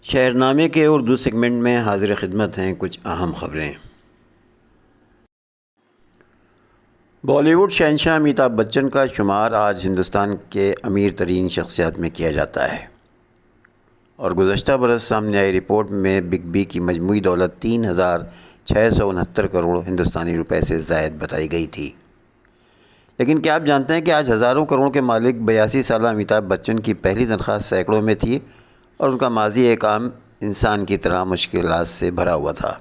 شہرنامے کے اردو سیگمنٹ میں حاضر خدمت ہیں کچھ اہم خبریں۔ بالی ووڈ شہنشاہ امیتابھ بچن کا شمار آج ہندوستان کے امیر ترین شخصیات میں کیا جاتا ہے، اور گزشتہ برس سامنے آئی رپورٹ میں بگ بی کی مجموعی دولت 3,669 کروڑ ہندوستانی روپے سے زائد بتائی گئی تھی۔ لیکن کیا آپ جانتے ہیں کہ آج ہزاروں کروڑ کے مالک 82 سالہ امیتابھ بچن کی پہلی تنخواہ سینکڑوں میں تھی، اور ان کا ماضی ایک عام انسان کی طرح مشکلات سے بھرا ہوا تھا۔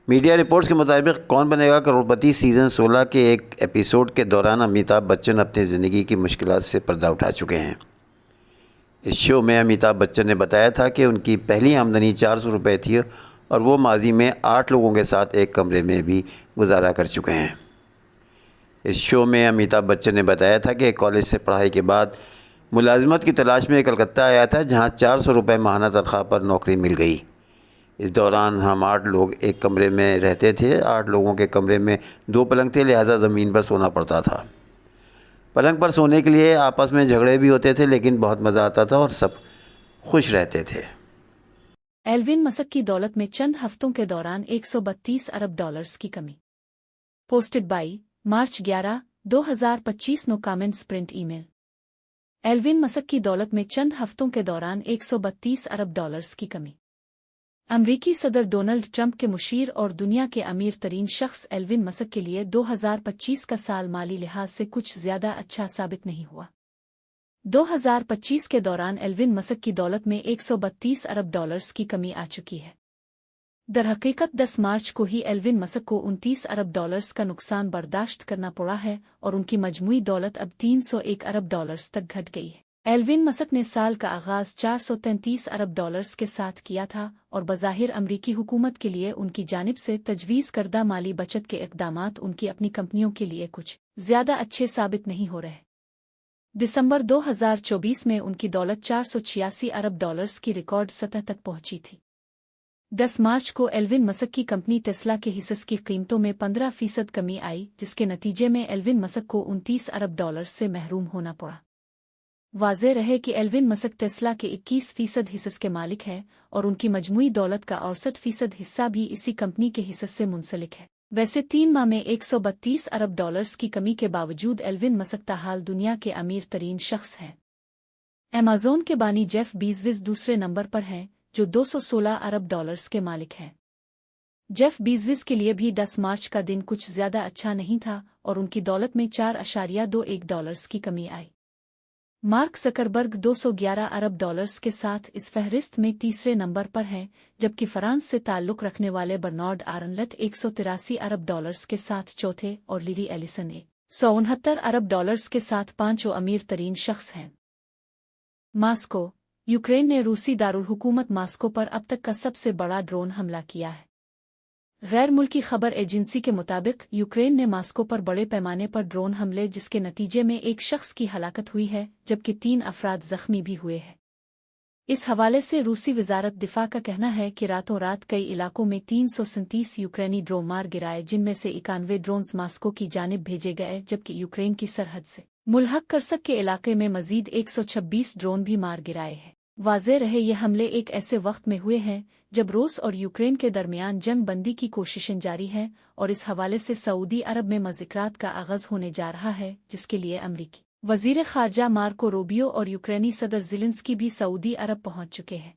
میڈیا رپورٹس کے مطابق کون بنے گا کروڑ پتی سیزن 16 کے ایک ایپیسوڈ کے دوران امیتابھ بچن اپنی زندگی کی مشکلات سے پردہ اٹھا چکے ہیں۔ اس شو میں امیتابھ بچن نے بتایا تھا کہ ان کی پہلی آمدنی 400 روپے تھی، اور وہ ماضی میں 8 لوگوں کے ساتھ ایک کمرے میں بھی گزارا کر چکے ہیں۔ اس شو میں امیتابھ بچن نے بتایا تھا کہ کالج سے پڑھائی کے بعد ملازمت کی تلاش میں کلکتہ آیا تھا، جہاں 400 روپے ماہانہ تنخواہ پر نوکری مل گئی۔ اس دوران ہم 8 لوگ ایک کمرے میں رہتے تھے۔ 8 لوگوں کے کمرے میں 2 پلنگ تھے، لہٰذا زمین پر سونا پڑتا تھا۔ پلنگ پر سونے کے لیے آپس میں جھگڑے بھی ہوتے تھے، لیکن بہت مزہ آتا تھا اور سب خوش رہتے تھے۔ ایلون مسک کی دولت میں چند ہفتوں کے دوران 132 ارب ڈالرز کی کمی۔ Posted by March 11، 2025۔ No comments print email. Elon Musk کی دولت میں چند ہفتوں کے دوران 132 ارب ڈالرز کی کمی۔ امریکی صدر ڈونلڈ ٹرمپ کے مشیر اور دنیا کے امیر ترین شخص ایلون مسک کے لیے 2025 کا سال مالی لحاظ سے کچھ زیادہ اچھا ثابت نہیں ہوا۔ 2025 کے دوران ایلون مسک کی دولت میں 132 ارب ڈالرز کی کمی آ چکی ہے۔ درحقیقت 10 مارچ کو ہی ایلون مسک کو 29 ارب ڈالرز کا نقصان برداشت کرنا پڑا ہے، اور ان کی مجموعی دولت اب 301 ارب ڈالرز تک گھٹ گئی ہے۔ ایلون مسک نے سال کا آغاز 433 ارب ڈالرز کے ساتھ کیا تھا، اور بظاہر امریکی حکومت کے لیے ان کی جانب سے تجویز کردہ مالی بچت کے اقدامات ان کی اپنی کمپنیوں کے لیے کچھ زیادہ اچھے ثابت نہیں ہو رہے۔ دسمبر 2024 میں ان کی دولت 486 ارب ڈالرز کی ریکارڈ سطح تک پہنچی تھی۔ 10 مارچ کو ایلون مسک کی کمپنی ٹیسلا کے حصص کی قیمتوں میں 15% کمی آئی، جس کے نتیجے میں ایلون مسک کو 29 ارب ڈالرز سے محروم ہونا پڑا۔ واضح رہے کہ ایلون مسک ٹیسلا کے 21% حصص کے مالک ہے، اور ان کی مجموعی دولت کا 68% حصہ بھی اسی کمپنی کے حصص سے منسلک ہے۔ ویسے 3 ماہ میں 132 ارب ڈالرز کی کمی کے باوجود ایلون مسک تاحال دنیا کے امیر ترین شخص ہیں۔ ایمیزون کے بانی جیف بیزوس دوسرے نمبر پر ہیں، جو 216 ارب ڈالرز کے مالک ہیں۔ جیف بیزوس کے لیے بھی 10 مارچ کا دن کچھ زیادہ اچھا نہیں تھا، اور ان کی دولت میں 4.21 ڈالرز کی کمی آئی۔ مارک زکربرگ 211 ارب ڈالرز کے ساتھ اس فہرست میں تیسرے نمبر پر ہیں، جبکہ فرانس سے تعلق رکھنے والے برنارڈ آرنلٹ 183 ارب ڈالرز کے ساتھ چوتھے، اور لیری ایلیسن 169 ارب ڈالرز کے ساتھ پانچوں امیر ترین شخص ہیں۔ ماسکو۔ یوکرین نے روسی دارالحکومت ماسکو پر اب تک کا سب سے بڑا ڈرون حملہ کیا ہے۔ غیر ملکی خبر ایجنسی کے مطابق یوکرین نے ماسکو پر بڑے پیمانے پر ڈرون حملے، جس کے نتیجے میں ایک شخص کی ہلاکت ہوئی ہے، جبکہ 3 افراد زخمی بھی ہوئے ہیں۔ اس حوالے سے روسی وزارت دفاع کا کہنا ہے کہ راتوں رات کئی علاقوں میں 337 یوکرینی ڈرون مار گرائے، جن میں سے 91 ڈرونز ماسکو کی جانب بھیجے گئے، جبکہ یوکرین کی سرحد سے ملحق کرسک کے علاقے میں مزید 126 ڈرون بھی مار گرائے ہیں۔ واضح رہے یہ حملے ایک ایسے وقت میں ہوئے ہیں جب روس اور یوکرین کے درمیان جنگ بندی کی کوششیں جاری ہیں، اور اس حوالے سے سعودی عرب میں مذاکرات کا آغاز ہونے جا رہا ہے، جس کے لیے امریکی وزیر خارجہ مارکو روبیو اور یوکرینی صدر زیلنسکی بھی سعودی عرب پہنچ چکے ہیں۔